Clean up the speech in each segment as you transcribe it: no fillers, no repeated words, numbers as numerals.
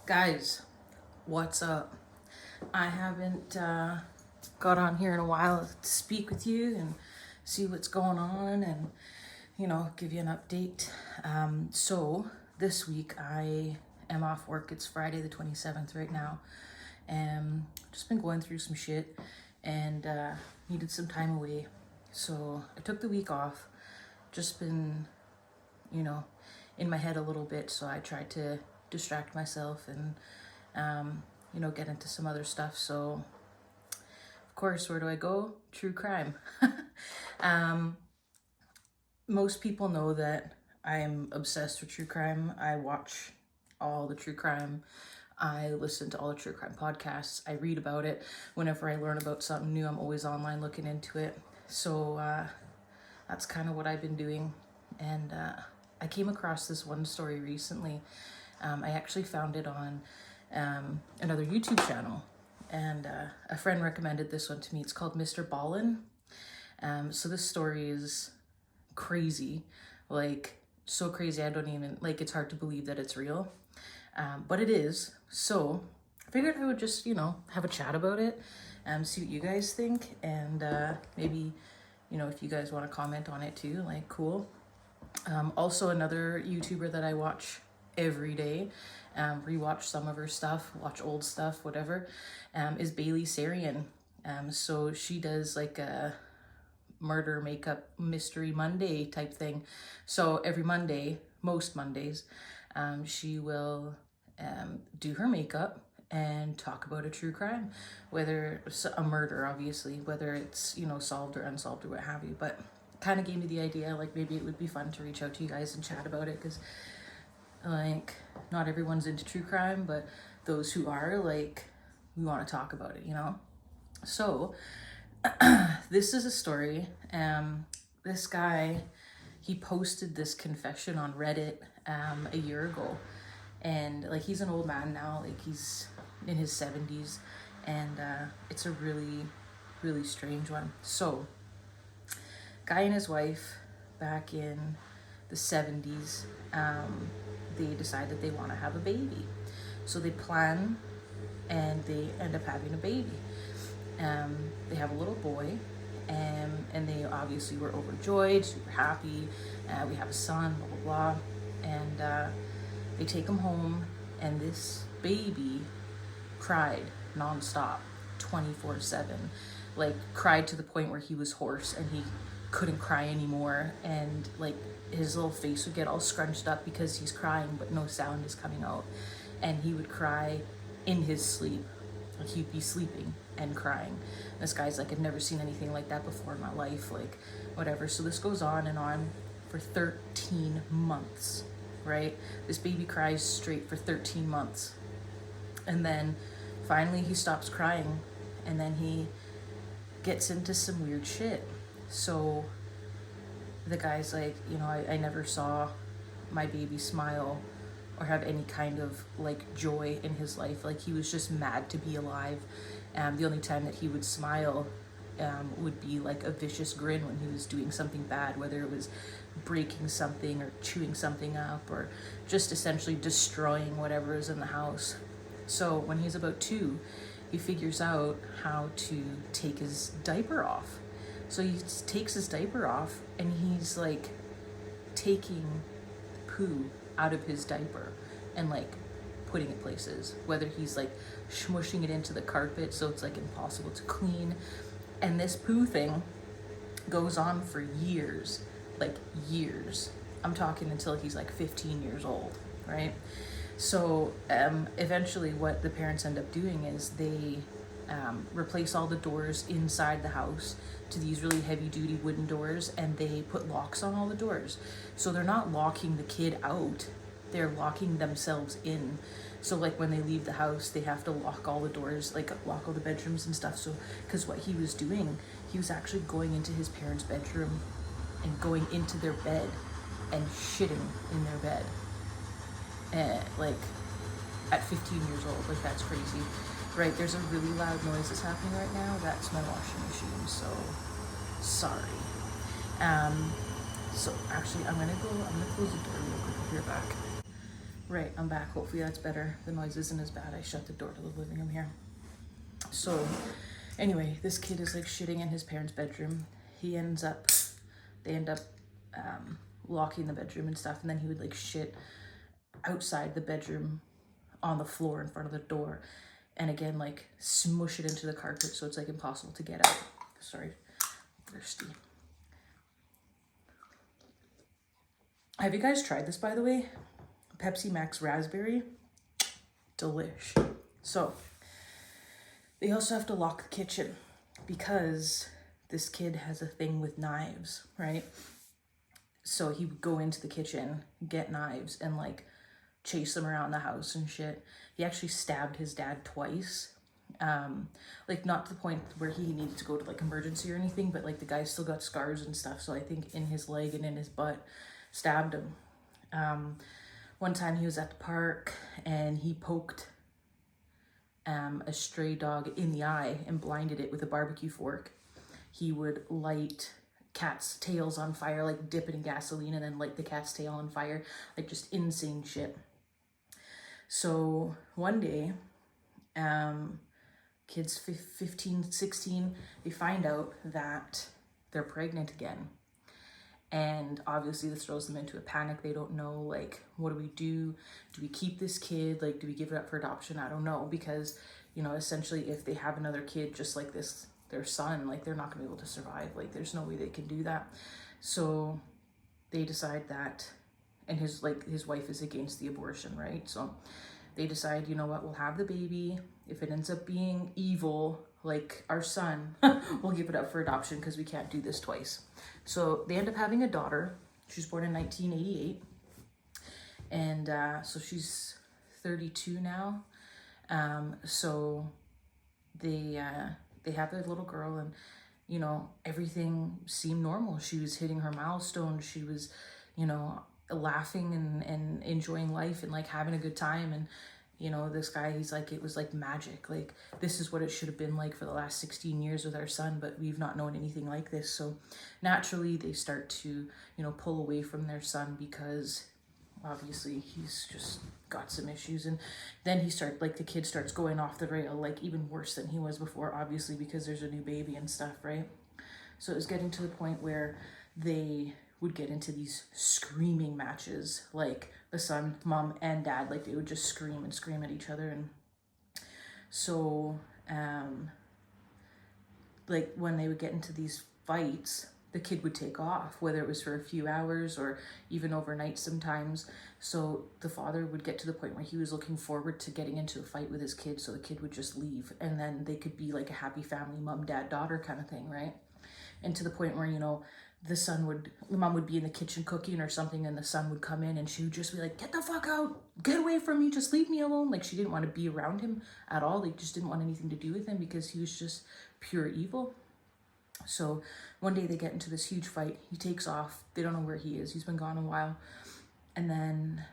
Guys, what's up? I haven't got on here in a while to speak with you and see what's going on and, give you an update. So this week I am off work. It's Friday the 27th right now. Just been going through some shit and needed some time away. So I took the week off. Just been, in my head a little bit. So I tried to distract myself and get into some other stuff. So, of course, where do I go? True crime. Most people know that I'm obsessed with true crime. I watch all the true crime. I listen to all the true crime podcasts. I read about it. Whenever I learn about something new, I'm always online looking into it. So that's kind of what I've been doing. And I came across this one story recently. I actually found it on another YouTube channel, and a friend recommended this one to me. It's called Mr. Ballin. So this story is crazy, like so crazy I don't even, it's hard to believe that it's real, but it is. So I figured I would just, have a chat about it, see what you guys think, and maybe, if you guys want to comment on it too, cool. Also another YouTuber that I watch every day, rewatch some of her stuff, watch old stuff, whatever, is Bailey Sarian. So she does like a murder makeup mystery Monday type thing. So every Monday, most Mondays, she will do her makeup and talk about a true crime, whether it's a murder, obviously, whether it's, solved or unsolved or what have you. But kind of gave me the idea, maybe it would be fun to reach out to you guys and chat about it, because not everyone's into true crime, but those who are, we want to talk about it, So this is a story. This guy, he posted this confession on Reddit a year ago, and he's an old man now, he's in his 70s, and it's a really, really strange one. So guy and his wife back in the 70s, they decide that they want to have a baby. So they plan and they end up having a baby. They have a little boy, and they obviously were overjoyed, super happy. We have a son, blah, blah, blah. And they take him home, and this baby cried nonstop, 24/7. Cried to the point where he was hoarse and he couldn't cry anymore, and his little face would get all scrunched up because he's crying but no sound is coming out, and he would cry in his sleep. He'd be sleeping and crying. This guy's I've never seen anything like that before in my life, whatever. So this goes on and on for 13 months, right? This baby cries straight for 13 months, and then finally he stops crying, and then he gets into some weird shit. So the guy's I never saw my baby smile or have any kind of joy in his life. He was just mad to be alive. The only time that he would smile would be a vicious grin when he was doing something bad, whether it was breaking something or chewing something up or just essentially destroying whatever is in the house. So when he's about 2, he figures out how to take his diaper off. So he takes his diaper off, and he's taking poo out of his diaper and putting it places, whether he's smushing it into the carpet so it's impossible to clean. And this poo thing goes on for years, years. I'm talking until he's 15 years old, right? So eventually what the parents end up doing is they replace all the doors inside the house to these really heavy duty wooden doors, and they put locks on all the doors. So they're not locking the kid out, they're locking themselves in. So when they leave the house, they have to lock all the doors, lock all the bedrooms and stuff. So because what he was doing, he was actually going into his parents' bedroom and going into their bed and shitting in their bed. At 15 years old, that's crazy. Right, there's a really loud noise that's happening right now. That's my washing machine, so sorry. So actually, I'm gonna close the door real quick. I'll be right back. Right, I'm back. Hopefully that's better. The noise isn't as bad. I shut the door to the living room here. So, anyway, this kid is like shitting in his parents' bedroom. They end up locking the bedroom and stuff, and then he would like shit outside the bedroom on the floor in front of the door, and again like smush it into the carpet so it's like impossible to get out. Sorry, thirsty. Have you guys tried this, by the way? Pepsi Max raspberry, delish. So they also have to lock the kitchen because this kid has a thing with knives, right? So he would go into the kitchen, get knives, and like chase them around the house and shit. He actually stabbed his dad twice. Like not to the point where he needed to go to like emergency or anything, but like the guy still got scars and stuff. So I think in his leg and in his butt, stabbed him. One time he was at the park and he poked a stray dog in the eye and blinded it with a barbecue fork. He would light cats' tails on fire, like dip it in gasoline and then light the cat's tail on fire, like just insane shit. So one day, kids 15, 16, they find out that they're pregnant again. And obviously this throws them into a panic. They don't know, like, what do we do? Do we keep this kid? Like, do we give it up for adoption? I don't know, because, you know, essentially if they have another kid just like this, their son, like, they're not gonna be able to survive. Like, there's no way they can do that. So they decide that, and his wife is against the abortion, right? So they decide, you know what, we'll have the baby. If it ends up being evil, like our son, we'll give it up for adoption because we can't do this twice. So they end up having a daughter. She was born in 1988. And so she's 32 now. So they have their little girl, and, you know, everything seemed normal. She was hitting her milestone. She was, you know, laughing and enjoying life and like having a good time. And, you know, this guy, he's like, it was like magic. Like, this is what it should have been like for the last 16 years with our son, but we've not known anything like this. So naturally they start to, you know, pull away from their son because obviously he's just got some issues. And then the kid starts going off the rail, like even worse than he was before, obviously, because there's a new baby and stuff, right? So it was getting to the point where they would get into these screaming matches, like the son, mom, and dad, like they would just scream and scream at each other. And so like when they would get into these fights, the kid would take off, whether it was for a few hours or even overnight sometimes. So the father would get to the point where he was looking forward to getting into a fight with his kid, so the kid would just leave, and then they could be like a happy family, mom, dad, daughter kind of thing, right? And to the point where, you know, the mom would be in the kitchen cooking or something, and the son would come in and she would just be like, get the fuck out, get away from me, just leave me alone. Like, she didn't want to be around him at all. They just didn't want anything to do with him because he was just pure evil. So one day they get into this huge fight. He takes off. They don't know where he is. He's been gone a while. And then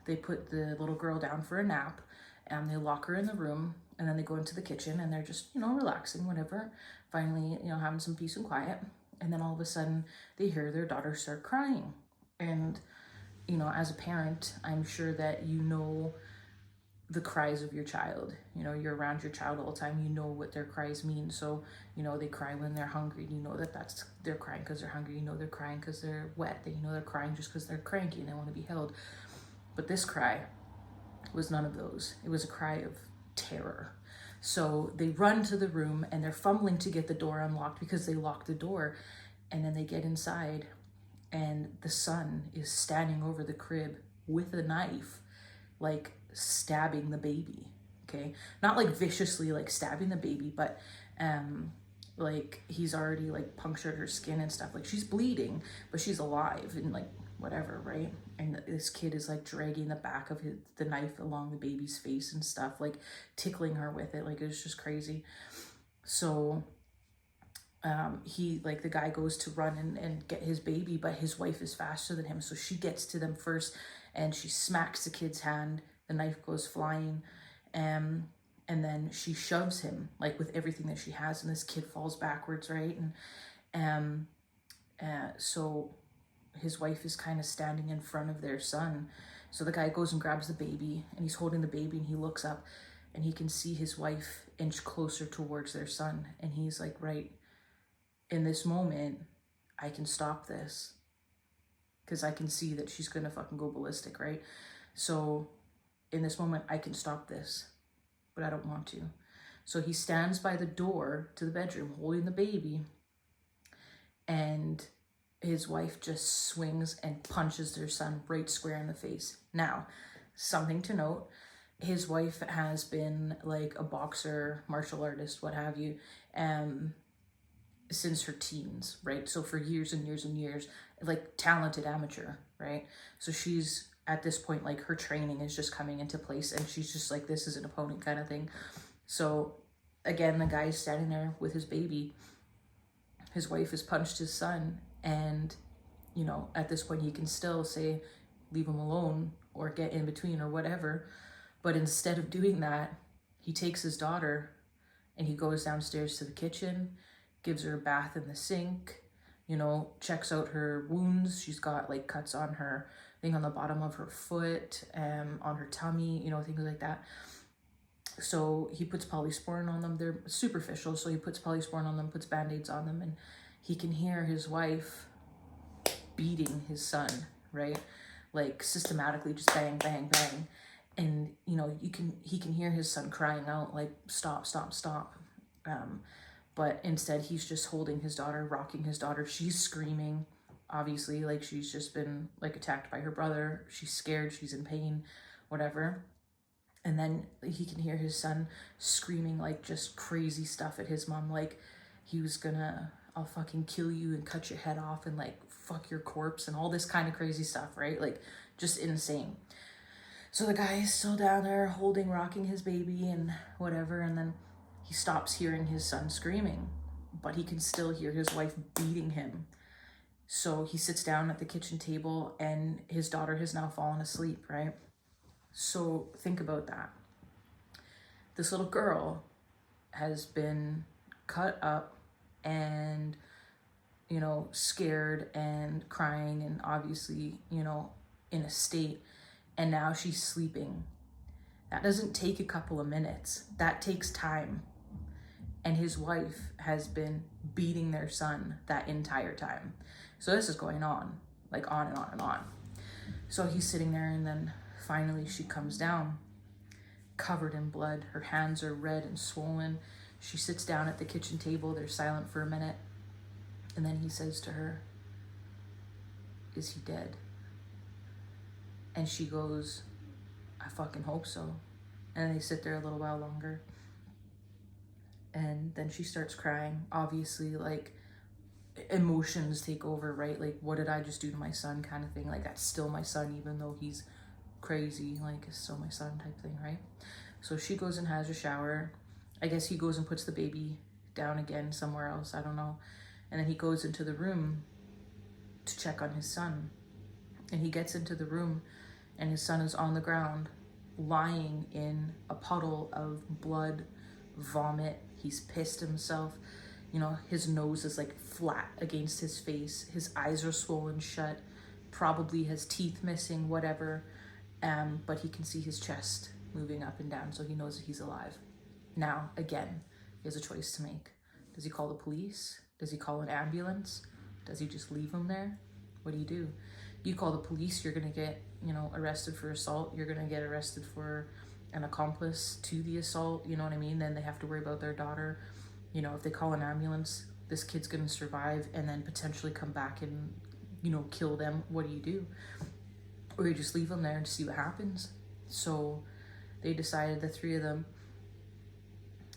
they put the little girl down for a nap, and they lock her in the room, and then they go into the kitchen and they're just, you know, relaxing, whatever, finally, you know, having some peace and quiet. And then all of a sudden they hear their daughter start crying. And, you know, as a parent, I'm sure that you know the cries of your child. You know, you're around your child all the time. You know what their cries mean. So, you know, they cry when they're hungry. You know that they're crying because they're hungry. You know they're crying because they're wet. You know they're crying just because they're cranky and they want to be held. But this cry was none of those. It was a cry of terror. So they run to the room and they're fumbling to get the door unlocked because they locked the door. And then they get inside and the son is standing over the crib with a knife, like stabbing the baby. Okay, not like viciously like stabbing the baby, but like he's already like punctured her skin and stuff. Like, she's bleeding, but she's alive and like whatever, right? And this kid is like dragging the back of the knife along the baby's face and stuff, like tickling her with it. Like, it was just crazy. So the guy goes to run and get his baby, but his wife is faster than him. So she gets to them first and she smacks the kid's hand. The knife goes flying. And then she shoves him like with everything that she has. And this kid falls backwards, right? And so his wife is kind of standing in front of their son, So the guy goes and grabs the baby, and he's holding the baby, and he looks up and he can see his wife inch closer towards their son. And he's like, right in this moment, I can stop this because I can see that she's gonna fucking go ballistic, right? So in this moment, I can stop this, but I don't want to. So he stands by the door to the bedroom holding the baby, and his wife just swings and punches their son right square in the face. Now, something to note, his wife has been like a boxer, martial artist, what have you, since her teens, right? So for years and years and years, like talented amateur, right? So she's at this point, like her training is just coming into place, and she's just like, this is an opponent kind of thing. So again, the guy's standing there with his baby. His wife has punched his son, and you know, at this point he can still say, leave him alone or get in between or whatever. But instead of doing that, he takes his daughter and he goes downstairs to the kitchen, gives her a bath in the sink, you know, checks out her wounds. She's got like cuts on her thing on the bottom of her foot, on her tummy, you know, things like that. So he puts polysporin on them. They're superficial, so he puts polysporin on them, puts band-aids on them, and he can hear his wife beating his son, right? Like systematically, just bang, bang, bang. And you know, he can hear his son crying out like, stop, stop, stop. But instead he's just holding his daughter, rocking his daughter. She's screaming, obviously, like she's just been like attacked by her brother. She's scared, she's in pain, whatever. And then he can hear his son screaming like just crazy stuff at his mom, like he was gonna, I'll fucking kill you and cut your head off and like fuck your corpse and all this kind of crazy stuff, right? Like just insane. So the guy is still down there holding, rocking his baby and whatever, and then he stops hearing his son screaming, but he can still hear his wife beating him. So he sits down at the kitchen table, and his daughter has now fallen asleep, right? So think about that. This little girl has been cut up and, you know, scared and crying and obviously, you know, in a state, and now she's sleeping. That doesn't take a couple of minutes. That takes time. And his wife has been beating their son that entire time. So this is going on, like on and on and on. So he's sitting there, and then finally she comes down, covered in blood. Her hands are red and swollen. She sits down at the kitchen table. They're silent for a minute. And then he says to her, is he dead? And she goes, I fucking hope so. And they sit there a little while longer. And then she starts crying. Obviously, like, emotions take over, right? Like, what did I just do to my son kind of thing? Like, that's still my son, even though he's crazy. Like, it's still my son type thing, right? So she goes and has a shower. I guess he goes and puts the baby down again somewhere else. I don't know. And then he goes into the room to check on his son. And he gets into the room, and his son is on the ground, lying in a puddle of blood, vomit. He's pissed himself. You know, his nose is like flat against his face. His eyes are swollen shut. Probably has teeth missing, whatever. But he can see his chest moving up and down, so he knows that he's alive. Now, again, he has a choice to make. Does he call the police? Does he call an ambulance? Does he just leave him there? What do? You call the police, you're gonna get, you know, arrested for assault. You're gonna get arrested for an accomplice to the assault, you know what I mean? Then they have to worry about their daughter. You know, if they call an ambulance, this kid's gonna survive and then potentially come back and, you know, kill them. What do? Or you just leave them there and see what happens. So they decided, the three of them,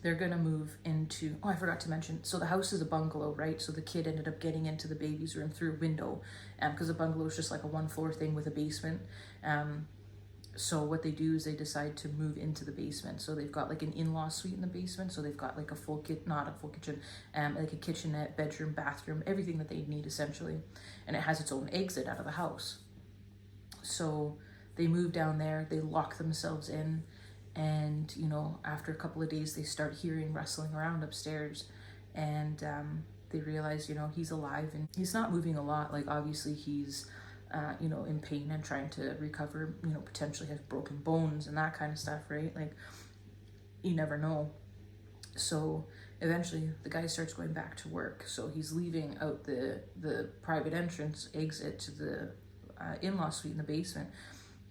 they're gonna move into, oh, I forgot to mention, so the house is a bungalow, right? So the kid ended up getting into the baby's room through a window, because the bungalow is just like a 1-floor thing with a basement. So what they do is they decide to move into the basement. So they've got like an in-law suite in the basement. So they've got like a full kit, not a full kitchen, like a kitchenette, bedroom, bathroom, everything that they need essentially. And it has its own exit out of the house. So they move down there, they lock themselves in, and, you know, after a couple of days, they start hearing rustling around upstairs, and they realize, you know, he's alive and he's not moving a lot. Like, obviously he's you know, in pain and trying to recover, you know, potentially has broken bones and that kind of stuff, right? Like, you never know. So eventually the guy starts going back to work. So he's leaving out the private entrance exit to the in-law suite in the basement.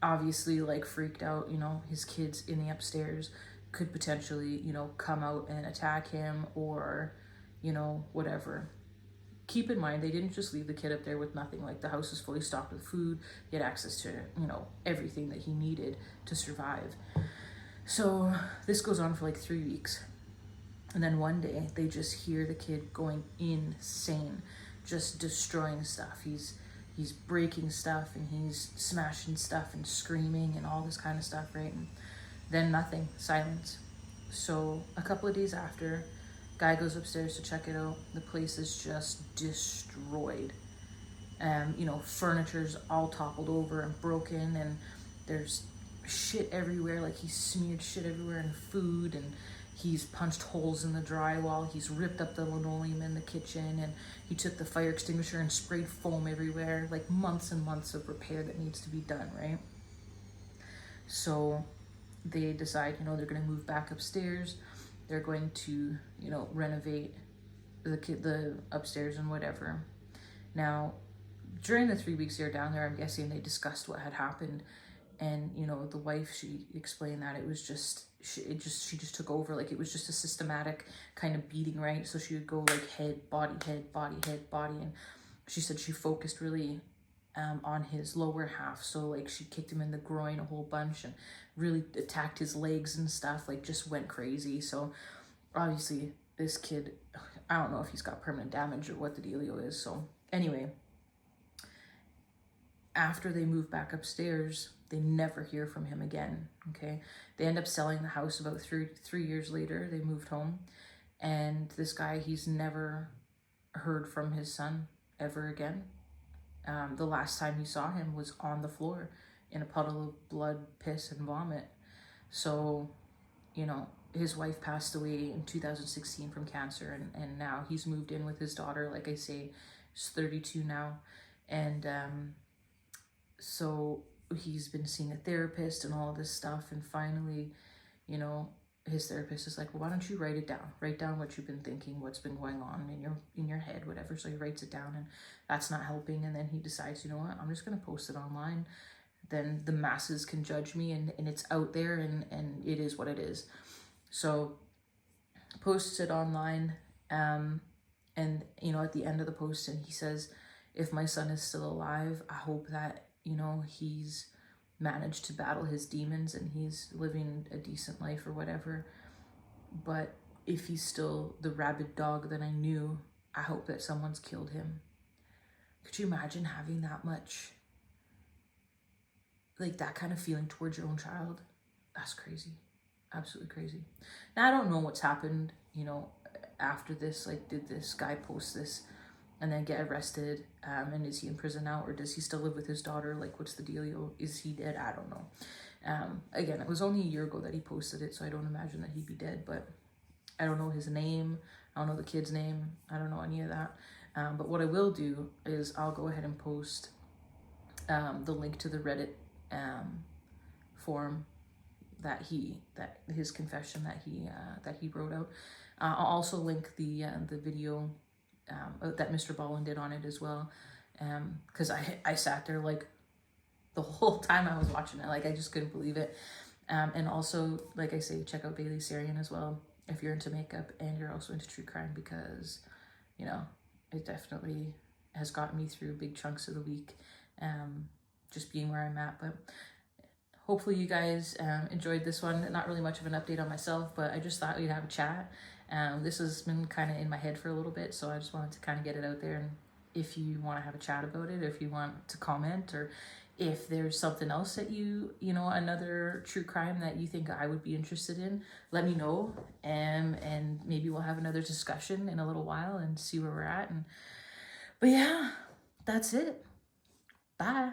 Obviously, like, freaked out, you know, his kids in the upstairs could potentially, you know, come out and attack him or, you know, whatever. Keep in mind, they didn't just leave the kid up there with nothing. Like, the house was fully stocked with food. He had access to, you know, everything that he needed to survive. So this goes on for like 3 weeks. And then one day they just hear the kid going insane, just destroying stuff. He's breaking stuff and he's smashing stuff and screaming and all this kind of stuff, right? And then nothing, silence. So a couple of days after, guy goes upstairs to check it out. The place is just destroyed. You know, furniture's all toppled over and broken, and there's shit everywhere. Like, he smeared shit everywhere and food, and he's punched holes in the drywall. He's ripped up the linoleum in the kitchen, and he took the fire extinguisher and sprayed foam everywhere. Like, months and months of repair that needs to be done, right? So they decide, you know, they're going to move back upstairs. They're going to, you know, renovate the upstairs and whatever. Now, during the 3 weeks they were down there, I'm guessing they discussed what had happened. And, you know, the wife, she explained that it was just, she just took over. Like, it was just a systematic kind of beating, right? So she would go like head, body, head, body, head, body. And she said she focused really on his lower half. So, like, she kicked him in the groin a whole bunch and really attacked his legs and stuff, like, just went crazy. So obviously this kid, I don't know if he's got permanent damage or what the dealio is. So anyway, after they move back upstairs, they never hear from him again, okay? They end up selling the house about three years later. They moved home, and this guy, he's never heard from his son ever again. The last time he saw him was on the floor in a puddle of blood, piss, and vomit. So, you know, his wife passed away in 2016 from cancer, and now he's moved in with his daughter. Like I say, she's 32 now. And so he's been seeing a therapist and all this stuff. And finally, you know, his therapist is like, well, why don't you write it down? Write down what you've been thinking, what's been going on in your head, whatever. So he writes it down, and that's not helping. And then he decides, you know what, I'm just going to post it online. Then the masses can judge me, and it's out there, and it is what it is. So posts it online. And, you know, at the end of the post, and he says, if my son is still alive, I hope that, you know, he's managed to battle his demons and he's living a decent life or whatever. But if he's still the rabid dog that I knew, I hope that someone's killed him. Could you imagine having that much, like, that kind of feeling towards your own child? That's crazy. Absolutely crazy. Now, I don't know what's happened, you know, after this. Like, did this guy post this and then get arrested? And is he in prison now, or does he still live with his daughter? Like, what's the dealio? Is he dead? I don't know. Again, it was only a year ago that he posted it, so I don't imagine that he'd be dead, but I don't know his name. I don't know the kid's name. I don't know any of that. But what I will do is I'll go ahead and post the link to the Reddit forum that his confession that he wrote out. I'll also link the video that Mr. Ballin did on it as well, because I sat there like the whole time I was watching it, like I just couldn't believe it. And also, like I say, check out Bailey Sarian as well if you're into makeup and you're also into true crime, because, you know, it definitely has gotten me through big chunks of the week, just being where I'm at. But hopefully you guys enjoyed this one. Not really much of an update on myself, but I just thought we'd have a chat. This has been kind of in my head for a little bit, so I just wanted to kind of get it out there. And if you want to have a chat about it, or if you want to comment, or if there's something else that you know, another true crime that you think I would be interested in, let me know. And maybe we'll have another discussion in a little while and see where we're at. But yeah, that's it. Bye.